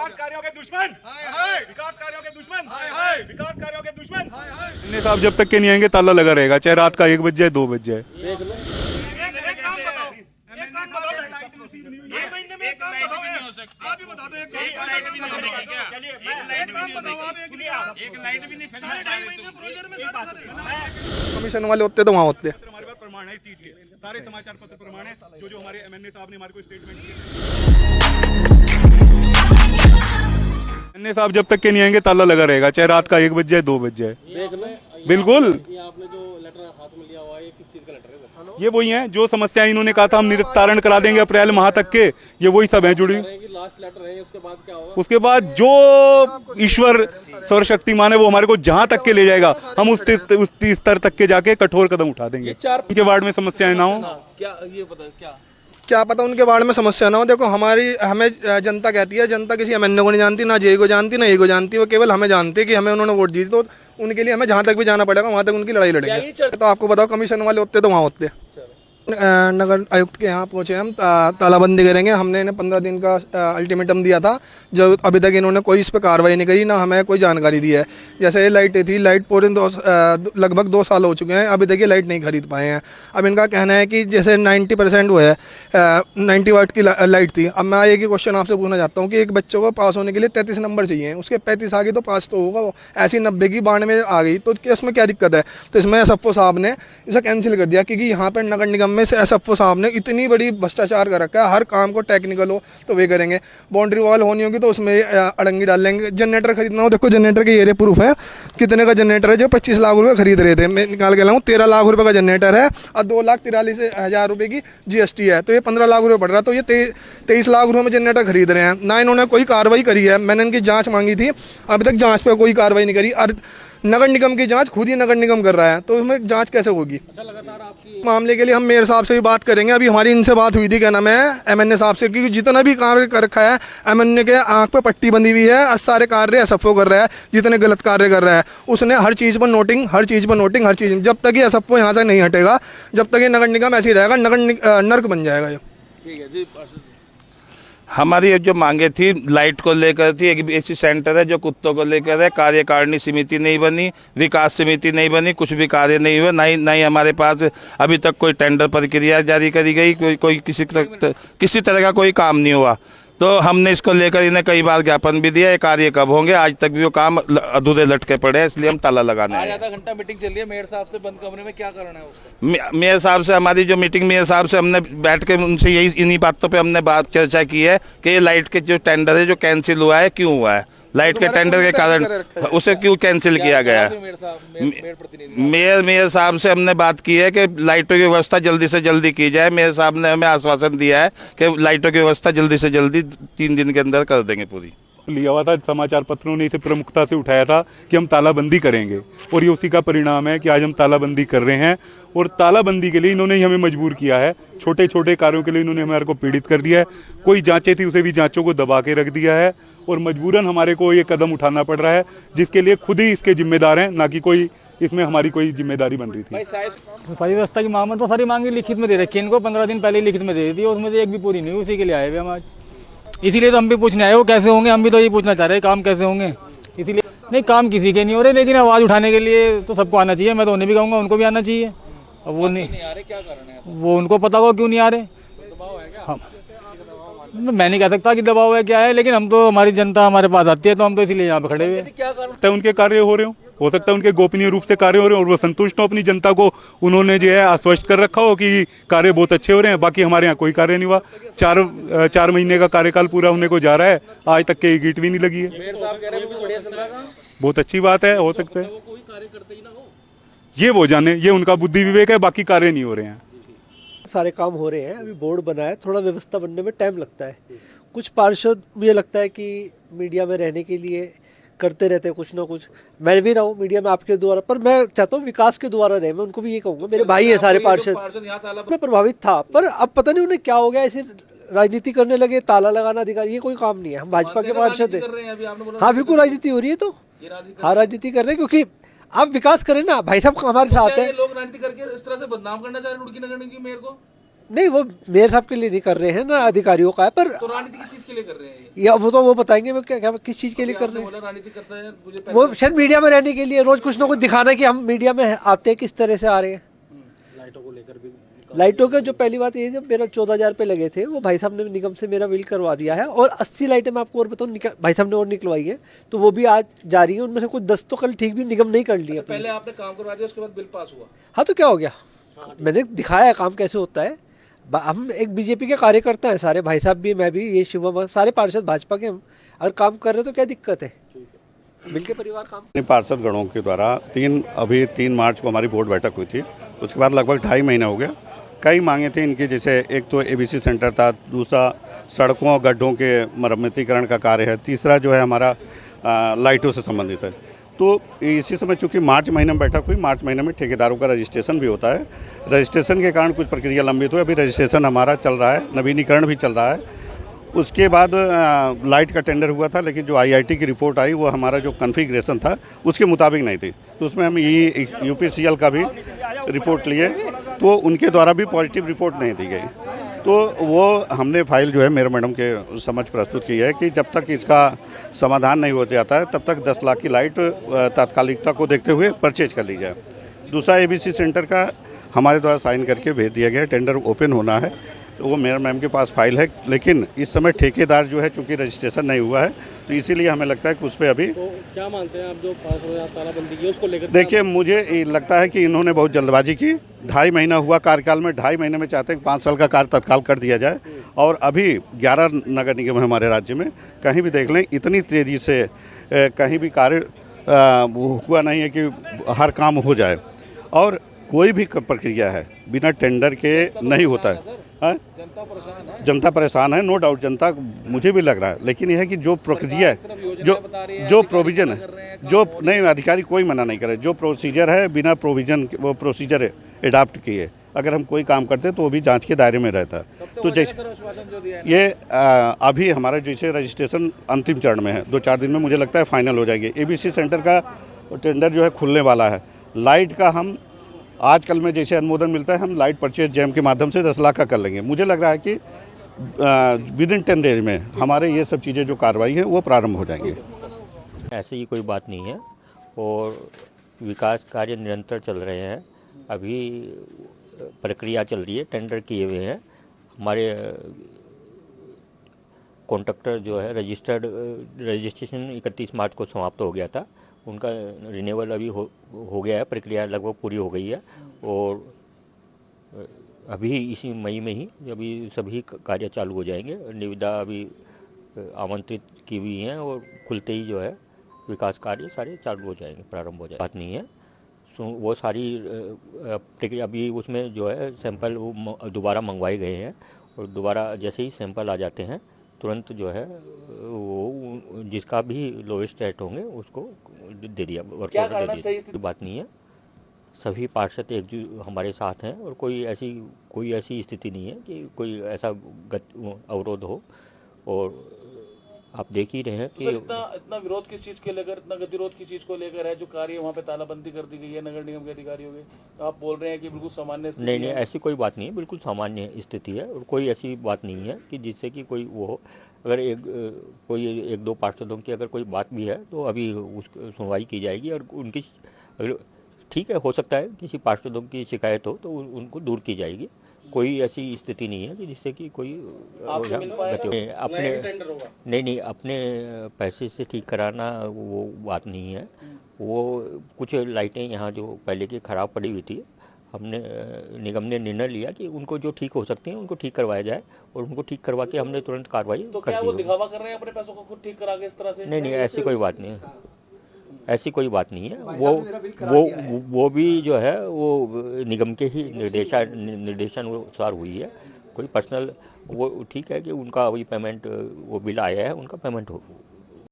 विकास कार्यों के दुश्मन, विकास कार्यों के दुश्मन, विकास कार्यों के दुश्मन। अन्य साहब जब तक के नहीं आएंगे ताला लगा रहेगा, चाहे रात का 1 बज जाए 2 बज जाए। कमीशन वाले होते तो वहाँ होते। हमारे पास प्रमाण है इस चीज के, सारे समाचार पत्र प्रमाण है, जो हमारे एमएनए साहब ने हमारे को स्टेटमेंट दिए। अन्य साहब जब तक के नहीं आएंगे ताला लगा रहेगा, चाहे रात का 1 बज जाए 2 बज जाए। बिल्कुल, ये आपने जो लेटर हाथ में लिया हुआ है, ये किस चीज का लेटर है? ये वही है जो समस्याएं इन्होंने कहा था हम निस्तारण करा देंगे अप्रैल माह तक के, ये वही सब हैं जुड़ी। लास्ट लेटर है, उसके बाद क्या होगा? उसके बाद जो ईश्वर सर्वशक्तिमान है वो हमारे को जहां तक के ले जाएगा, हम उस स्तर तक के जाके कठोर कदम उठा देंगे। उनके वार्ड में समस्याएं ना हो, क्या ये पता क्या पता उनके वार्ड में समस्या ना हो। देखो हमें जनता कहती है, जनता किसी एमएनए को नहीं जानती, ना जे को जानती, ना ए को जानती, वो केवल हमें जानती है कि हमें उन्होंने वोट दी, तो उनके लिए हमें जहाँ तक भी जाना पड़ेगा वहाँ तक उनकी लड़ाई लड़ेंगे। तो आपको बताओ कमीशन वाले होते तो वहाँ होते। नगर आयुक्त के यहाँ पहुँचे हम, तालाबंदी करेंगे। हमने इन्हें 15 दिन का अल्टीमेटम दिया था, जो अभी तक इन्होंने कोई इस पर कार्रवाई नहीं करी, ना हमें कोई जानकारी दी है। जैसे ये लाइटें थी, लाइट पूरे लगभग 2 साल हो चुके हैं, अभी तक ये लाइट नहीं खरीद पाए हैं। अब इनका कहना है कि जैसे 90% वो है 90 वाट की लाइट थी। अब मैं एक ही क्वेश्चन आपसे पूछना चाहता हूँ कि एक बच्चों को पास होने के लिए 33 नंबर चाहिए, उसके 35 आ गए तो पास तो होगा वो। ऐसी 90 की 92 आ गई तो इसमें क्या दिक्कत है? तो इसमें एसएफओ साहब ने इसे कैंसिल कर दिया, क्योंकि यहाँ पर नगर निगम में से एसएफओ साहब ने इतनी बड़ी भ्रष्टाचार कर रखा है, हर काम को टेक्निकल हो तो वे करेंगे, बाउंड्री वॉल होनी होगी तो उसमें अड़ंगी डाल लेंगे। जनरेटर खरीदना हो, देखो जनरेटर के ये प्रूफ है कितने का जनरेटर है, जो 25 लाख रुपए खरीद रहे थे, मैं निकाल के लाऊं 13 लाख रुपए का जनरेटर है और 2,43,000 रुपए की जीएसटी है, तो ये 15 लाख रुपए पड़ रहा है। तो ये 23 लाख रुपए में जनरेटर खरीद रहे हैं। ना इन्होंने कोई कार्रवाई करी है, मैंने इनकी जाँच मांगी थी, अभी तक जाँच पर कोई कार्रवाई नहीं करी। और नगर निगम की जांच खुद ही नगर निगम कर रहा है, तो इसमें जांच कैसे होगी? लगातार आपकी मामले के लिए हम मेयर साहब से भी बात करेंगे। अभी हमारी इनसे बात हुई थी, क्या नाम है, एमएनए साहब से, क्योंकि जितना भी कार्य कर रखा है एमएनए के आंख पे पट्टी बंधी हुई है और सारे कार्य एसएफओ कर रहा है, जितने गलत कार्य कर रहा है उसने हर चीज़ पर नोटिंग, हर चीज़ पर नोटिंग, हर चीज़। जब तक ये एसएफओ यहाँ से नहीं हटेगा, जब तक ये नगर निगम ऐसे ही रहेगा, नर्क बन जाएगा ये। ठीक है जी। हमारी जो मांगे थी लाइट को लेकर थी, एक ऐसी सेंटर है जो कुत्तों को लेकर है, कार्यकारिणी समिति नहीं बनी, विकास समिति नहीं बनी, कुछ भी कार्य नहीं हुआ, ना ही हमारे पास अभी तक कोई टेंडर प्रक्रिया जारी करी गई, कोई किसी तरह का कोई काम नहीं हुआ। तो हमने इसको लेकर इन्हें कई बार ज्ञापन भी दिया, ये कार्य कब होंगे, आज तक भी वो काम अधूरे लटके पड़े हैं, इसलिए हम ताला लगाने आए। आधा घंटा मीटिंग चल रही है मेयर साहब से बंद कमरे में, क्या कारण है उसका? मेयर साहब से हमारी जो मीटिंग मेयर साहब से हमने बैठ के उनसे यही इन्हीं बातों पे हमने चर्चा की है कि ये लाइट के जो टेंडर है जो कैंसिल हुआ है, क्यों हुआ है, लाइट के टेंडर के कारण उसे क्यों कैंसिल किया गया। मेयर साहब से हमने बात की है कि लाइटों की व्यवस्था जल्दी से जल्दी की जाए। मेयर साहब ने हमें आश्वासन दिया है कि लाइटों की व्यवस्था जल्दी से जल्दी 3 दिन के अंदर कर देंगे पूरी। लिया हुआ था, समाचार पत्रों ने इसे प्रमुखता से उठाया था कि हम तालाबंदी करेंगे, और ये उसी का परिणाम है कि आज हम तालाबंदी कर रहे हैं। और तालाबंदी के लिए इन्होंने ही हमें मजबूर किया है, छोटे छोटे कार्यों के लिए इन्होंने हमारे को पीड़ित कर दिया है। कोई जांचें थी उसे भी जांचों को दबा के रख दिया है, और मजबूरन हमारे को ये कदम उठाना पड़ रहा है, जिसके लिए खुद ही इसके जिम्मेदार हैं, ना कि कोई इसमें हमारी कोई जिम्मेदारी बन रही थी। सफाई व्यवस्था की मांग तो सारी मांगी लिखित में दे रखी है इनको, 15 दिन पहले लिखित में दे दी थी, और उसमें से एक भी पूरी नहीं, उसी के लिए आए हुए हम आज। इसीलिए तो हम भी पूछने आए, वो कैसे होंगे, हम भी तो ये पूछना चाह रहे हैं काम कैसे होंगे। इसीलिए नहीं, काम किसी के नहीं हो रहे, लेकिन आवाज़ उठाने के लिए तो सबको आना चाहिए। मैं तो उन्हें भी कहूँगा उनको भी आना चाहिए। अब वो नहीं आ रहे, क्या कारण है? वो उनको पता होगा क्यों नहीं आ रहे। हम मैं नहीं कह सकता कि दबाव है क्या है, लेकिन हम तो, हमारी जनता हमारे पास आती है तो हम तो इसीलिए यहाँ पे खड़े हुए। क्या कारण है उनके कार्य हो सकता है उनके गोपनीय रूप से कार्य हो रहे हो और वो संतुष्ट हो अपनी जनता को, उन्होंने जो है आश्वस्त कर रखा हो कि कार्य बहुत अच्छे हो रहे हैं। बाकी हमारे यहाँ कोई कार्य नहीं हुआ। 4 महीने का कार्यकाल पूरा होने को जा रहा है, आज तक के ईंट भी नहीं लगी है। मेयर साहब कह रहे हैं बढ़िया चल रहा है, बहुत अच्छी बात है, हो सकता है कोई कार्य करते ही ना हो, ये वो जाने, ये उनका बुद्धि विवेक है, बाकी कार्य नहीं हो रहे हैं। सारे काम हो रहे हैं, अभी बोर्ड बना है, थोड़ा व्यवस्था बनने में टाइम लगता है। कुछ पार्षद मुझे लगता है कि मीडिया में रहने के लिए करते रहते हैं कुछ ना कुछ। मैं भी रहा हूँ मीडिया में आपके द्वारा, पर मैं चाहता हूँ विकास के द्वारा रहे। मैं उनको भी ये कहूँगा, मेरे भाई है सारे पार्षद। मैं प्रभावित था, पर अब पता नहीं उन्हें क्या हो गया, ऐसे राजनीति करने लगे, ताला लगाना अधिकारी, ये कोई काम नहीं है। हम भाजपा के पार्षद है। हाँ बिल्कुल राजनीति हो रही है, तो हाँ राजनीति कर रहे हैं, क्योंकि आप विकास करें ना, भाई साहब हमारे साथ है। लोग राजनीति करके इस तरह से बदनाम करना चाह रहे हैं रुड़की नगर की मेयर को। नहीं, वो मेयर साहब के लिए नहीं कर रहे हैं ना, अधिकारियों का है। पर तो राजनीति किस चीज के लिए कर रहे हैं ये? या वो बताएंगे वो क्या किस चीज़ के लिए कर रहे हैं। बोला राजनीति करता है मुझे पहले वो शायद मीडिया में रहने के लिए रोज कुछ ना कुछ दिखाना है कि हम मीडिया में आते हैं, किस तरह से आ रहे हैं। लाइटों के जो पहली बात ये, जब मेरा 14,000 रुपये लगे थे, वो भाई साहब ने निगम से मेरा बिल करवा दिया है, और 80 लाइटें मैं आपको और बताऊँ भाई साहब ने और निकलवाई है, तो वो भी आज जारी है। उनमें से कुछ 10 तो कल ठीक भी निगम नहीं कर लिया। पहले आपने काम करवा दिया, उसके बाद बिल पास हुआ। हाँ, तो क्या हो गया, मैंने दिखाया है काम कैसे होता है। हम एक बीजेपी के कार्यकर्ता हैं सारे, भाई साहब भी, मैं भी, ये शिवम, सारे पार्षद भाजपा के। हम अगर काम कर रहे हैं तो क्या दिक्कत है, मिलके परिवार काम। पार्षद गणों के द्वारा 3 मार्च को हमारी बोर्ड बैठक हुई थी। उसके बाद लगभग 2.5 महीने हो गया। कई मांगे थी इनकी, जैसे एक तो एबीसी सेंटर था, दूसरा सड़कों और गड्ढों के मरम्मतीकरण का कार्य है, तीसरा जो है हमारा लाइटों से संबंधित है। तो इसी समय चूँकि मार्च महीने में बैठक हुई, मार्च महीने में ठेकेदारों का रजिस्ट्रेशन भी होता है। रजिस्ट्रेशन के कारण कुछ प्रक्रिया लंबित हुई, अभी रजिस्ट्रेशन हमारा चल रहा है, नवीनीकरण भी चल रहा है। उसके बाद लाइट का टेंडर हुआ था, लेकिन जो आईआईटी की रिपोर्ट आई वो हमारा जो कॉन्फ़िगरेशन था उसके मुताबिक नहीं थी। तो उसमें हम यूपीसीएल का भी रिपोर्ट लिए, तो उनके द्वारा भी पॉजिटिव रिपोर्ट नहीं दी गई। तो वो हमने फाइल जो है मेयर मैडम के समझ प्रस्तुत की है कि जब तक इसका समाधान नहीं हो जाता है तब तक 10 लाख की लाइट तात्कालिकता को देखते हुए परचेज कर ली जाए। दूसरा एबीसी सेंटर का हमारे द्वारा साइन करके भेज दिया गया, टेंडर ओपन होना है, तो वो मेयर मैम के पास फाइल है। लेकिन इस समय ठेकेदार जो है चूँकि रजिस्ट्रेशन नहीं हुआ है, तो इसीलिए हमें लगता है कि उस पर अभी तो क्या मानते हैं आप जो पास हो या तालाबंदी की उसको लेकर? देखिए, मुझे ये लगता है कि इन्होंने बहुत जल्दबाजी की। 2.5 महीना हुआ कार्यकाल में, 2.5 महीने में चाहते हैं कि 5 साल का कार्य तत्काल कर दिया जाए। और अभी 11 नगर निगम है हमारे राज्य में, कहीं भी देख लें इतनी तेज़ी से कहीं भी कार्य हुआ नहीं है कि हर काम हो जाए। और कोई भी प्रक्रिया है बिना टेंडर के नहीं होता है। जनता परेशान है, नो डाउट, जनता मुझे भी लग रहा है। लेकिन यह है कि जो प्रक्रिया है, जो प्रोविज़न है, जो नहीं, अधिकारी कोई मना नहीं करे, जो प्रोसीजर है बिना प्रोविज़न वो प्रोसीजर एडाप्ट किए अगर हम कोई काम करते तो वो भी जांच के दायरे में रहता है। तो जैसे ये अभी हमारा जैसे रजिस्ट्रेशन अंतिम चरण में है, 2-4 दिन में मुझे लगता है फाइनल हो जाएंगे। एबीसी सेंटर का टेंडर जो है खुलने वाला है। लाइट का हम आजकल में जैसे अनुमोदन मिलता है, हम लाइट परचेज जैम के माध्यम से 10 लाख का कर लेंगे। मुझे लग रहा है कि विद इन 10 डेज में हमारे ये सब चीज़ें जो कार्रवाई है वो प्रारंभ हो जाएंगी। ऐसी ही कोई बात नहीं है, और विकास कार्य निरंतर चल रहे हैं। अभी प्रक्रिया चल रही है, टेंडर किए हुए हैं। हमारे कॉन्ट्रैक्टर जो है रजिस्ट्रेशन 31 मार्च को समाप्त हो गया था, उनका रिन्यूअल अभी हो गया है, प्रक्रिया लगभग पूरी हो गई है। और अभी इसी मई में ही अभी सभी कार्य चालू हो जाएंगे। निविदा अभी आमंत्रित की हुई हैं, और खुलते ही जो है विकास कार्य सारे चालू हो जाएंगे, प्रारंभ हो जाएंगे। बात नहीं है, वो सारी प्रक्रिया अभी उसमें जो है सैंपल दोबारा मंगवाए गए हैं, और दोबारा जैसे ही सैंपल आ जाते हैं तुरंत जो है वो जिसका भी लोएस्ट रेट होंगे उसको दे दिया, वर्क ऑर्डर दे दिया। बात नहीं है, सभी पार्षद एकजुट हमारे साथ हैं, और कोई ऐसी स्थिति नहीं है कि कोई ऐसा अवरोध हो। और आप देख ही रहे हैं कि इतना विरोध किस चीज़ के लेकर, इतना गतिरोध किस चीज़ को लेकर है? जो कार्य वहाँ पे तालाबंदी कर दी गई है नगर निगम के अधिकारियों के, तो आप बोल रहे हैं कि बिल्कुल सामान्य स्थिति नहीं, ऐसी कोई बात नहीं है, बिल्कुल सामान्य स्थिति है, और कोई ऐसी बात नहीं है कि जिससे कि कोई वो हो। अगर कोई 1-2 पार्षदों की अगर कोई बात भी है तो अभी उस सुनवाई की जाएगी, और उनकी अगर ठीक है, हो सकता है किसी पार्षदों की शिकायत हो तो उनको दूर की जाएगी। कोई ऐसी स्थिति नहीं है कि जिससे कि कोई अपने अपने पैसे से ठीक कराना वो बात नहीं है। वो कुछ लाइटें यहाँ जो पहले की ख़राब पड़ी हुई थी, हमने निगम ने निर्णय लिया कि उनको जो ठीक हो सकते हैं उनको ठीक करवाया जाए, और उनको ठीक करवा के हमने तुरंत कार्रवाई तो क्या वो दिखावा कर रहे हैं अपने पैसों को खुद ठीक करा के इस तरह से? नहीं, ऐसी कोई बात नहीं है, ऐसी कोई बात नहीं है। वो भी जो है वो निगम के ही निर्देशानुसार हुई है। कोई पर्सनल वो ठीक है कि उनका अभी पेमेंट, वो बिल आया है, उनका पेमेंट हो